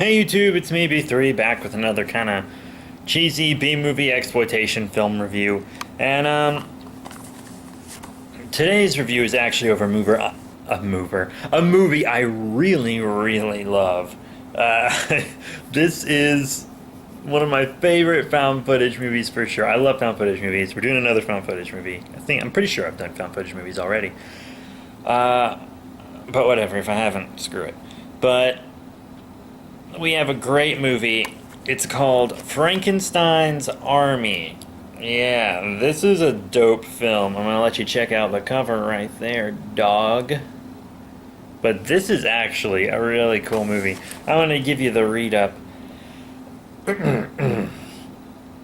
Hey YouTube, it's me, B3, back with another kind of cheesy B-movie exploitation film review. And, today's review is actually over a movie I really, really love. This is one of my favorite found footage movies for sure. I love found footage movies. We're doing another found footage movie. I'm pretty sure I've done found footage movies already. But whatever, if I haven't, screw it. But we have a great movie. It's called Frankenstein's Army. Yeah, this is a dope film. I'm gonna let you check out the cover right there, dog. But this is actually a really cool movie. I'm gonna give you the read-up. In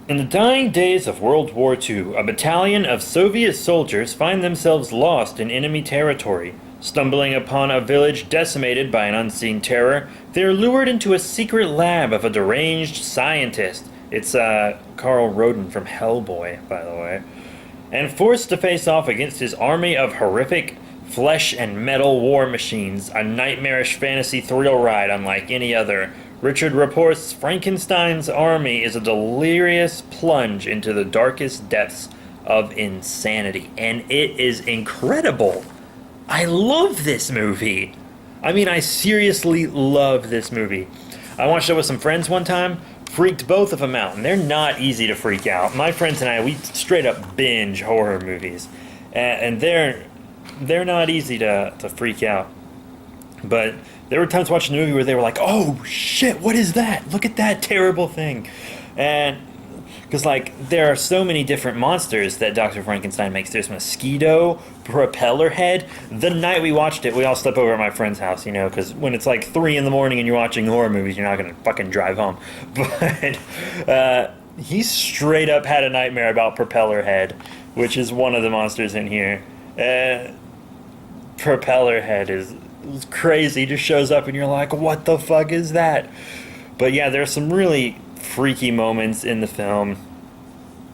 the dying days of World War II, a battalion of Soviet soldiers find themselves lost in enemy territory. Stumbling upon a village decimated by an unseen terror, they are lured into a secret lab of a deranged scientist. It's Carl Roden from Hellboy, by the way. And forced to face off against his army of horrific flesh and metal war machines, a nightmarish fantasy thrill ride unlike any other. Richard reports Frankenstein's Army is a delirious plunge into the darkest depths of insanity. And it is incredible. I love this movie. I mean, I seriously love this movie. I watched it with some friends one time, freaked both of them out, and they're not easy to freak out. My friends and I, we straight up binge horror movies, and they're not easy to freak out. But there were times watching the movie where they were like, "Oh shit, what is that? Look at that terrible thing," and because, like, there are so many different monsters that Dr. Frankenstein makes. There's mosquito, propeller head. The night we watched it, we all slept over at my friend's house, you know, because when it's like 3 in the morning and you're watching horror movies, you're not going to fucking drive home. But he straight up had a nightmare about propeller head, which is one of the monsters in here. Propeller head is crazy. He just shows up and you're like, what the fuck is that? But yeah, there's some really freaky moments in the film,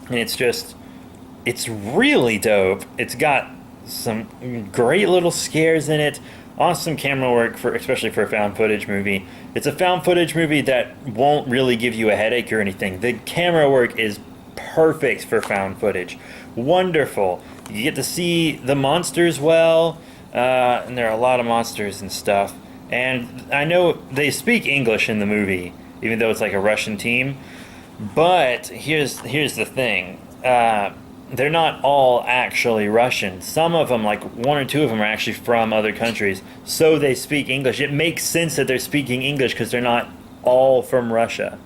and it's really dope. It's got some great little scares in it, awesome camera work, especially for a found footage movie. It's a found footage movie that won't really give you a headache or anything. The camera work is perfect for found footage. Wonderful. You get to see the monsters well, and there are a lot of monsters and stuff. And I know they speak English in the movie, even though it's like a Russian team. But here's the thing. They're not all actually Russian. Some of them, like 1 or 2 of them, are actually from other countries. So they speak English. It makes sense that they're speaking English because they're not all from Russia.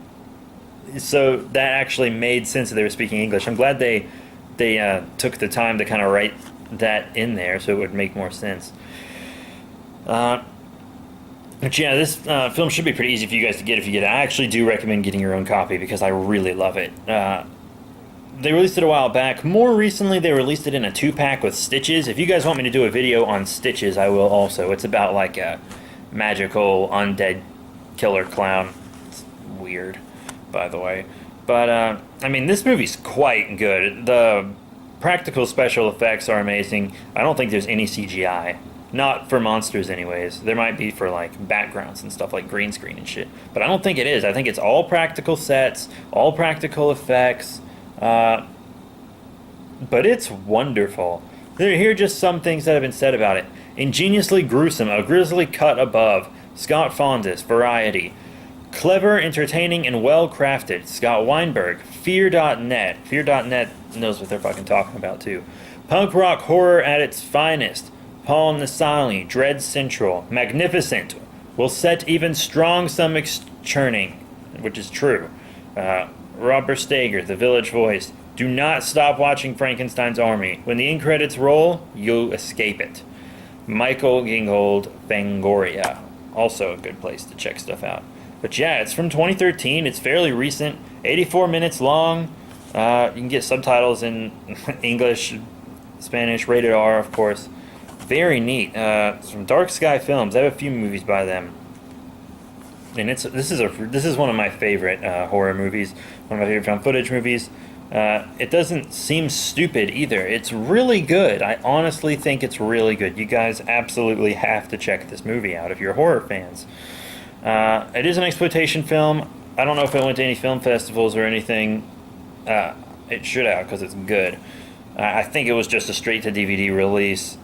So that actually made sense that they were speaking English. I'm glad they took the time to kind of write that in there so it would make more sense. But yeah, this film should be pretty easy for you guys to get if you get it. I actually do recommend getting your own copy because I really love it. They released it a while back. More recently, they released it in a 2-pack with Stitches. If you guys want me to do a video on Stitches, I will also. It's about like a magical undead killer clown. It's weird, by the way. But, I mean, this movie's quite good. The practical special effects are amazing. I don't think there's any CGI. Not for monsters anyways. There might be for like backgrounds and stuff like green screen and shit. But I don't think it is. I think it's all practical sets, all practical effects. But it's wonderful. Here are just some things that have been said about it. Ingeniously gruesome, a grisly cut above. Scott Fondas, Variety. Clever, entertaining, and well-crafted. Scott Weinberg, Fear.net. Fear.net knows what they're fucking talking about too. Punk rock horror at its finest. Paul Nassali, Dread Central. Magnificent. Will set even strong stomachs churning, which is true. Robert Stager, The Village Voice. Do not stop watching Frankenstein's Army. When the end credits roll, you'll escape it. Michael Gingold, Fangoria. Also a good place to check stuff out. But yeah, it's from 2013. It's fairly recent. 84 minutes long. You can get subtitles in English, Spanish, rated R, of course. Very neat. It's from Dark Sky Films. I have a few movies by them, and this is one of my favorite horror movies. One of my favorite found footage movies. It doesn't seem stupid either. It's really good. I honestly think it's really good. You guys absolutely have to check this movie out if you're horror fans. It is an exploitation film. I don't know if it went to any film festivals or anything. It should have, because it's good. I think it was just a straight-to-DVD release.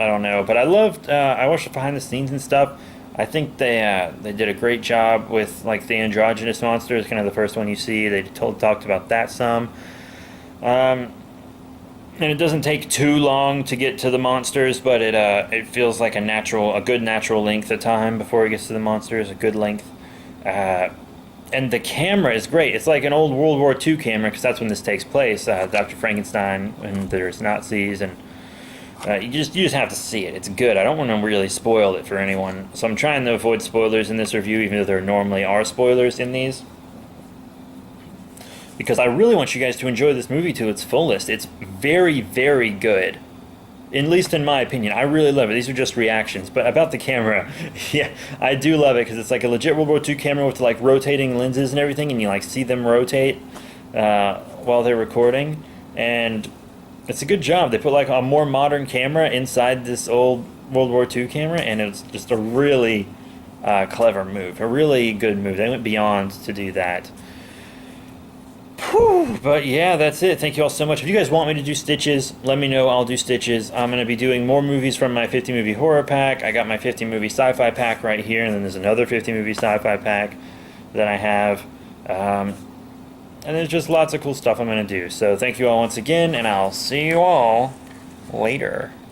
I don't know, but I loved. I watched the behind the scenes and stuff. I think they did a great job with like the androgynous monsters, kind of the first one you see. They talked about that some, and it doesn't take too long to get to the monsters, but it feels like a good natural length of time before it gets to the monsters, a good length. And the camera is great. It's like an old World War II camera, because that's when this takes place. Dr. Frankenstein, and there's Nazis, and you just have to see it. It's good. I don't want to really spoil it for anyone, so I'm trying to avoid spoilers in this review, even though there normally are spoilers in these, because I really want you guys to enjoy this movie to its fullest. It's very, very good. At least in my opinion. I really love it. These are just reactions. But about the camera, yeah, I do love it, because it's like a legit World War II camera with like rotating lenses and everything, and you like see them rotate while they're recording. And it's a good job. They put like a more modern camera inside this old World War II camera, and it's just a really clever move. A really good move. They went beyond to do that. Whew, but yeah, that's it. Thank you all so much. If you guys want me to do Stitches, let me know. I'll do Stitches. I'm going to be doing more movies from my 50 movie horror pack. I got my 50 movie sci-fi pack right here, and then there's another 50 movie sci-fi pack that I have. And there's just lots of cool stuff I'm going to do. So thank you all once again, and I'll see you all later.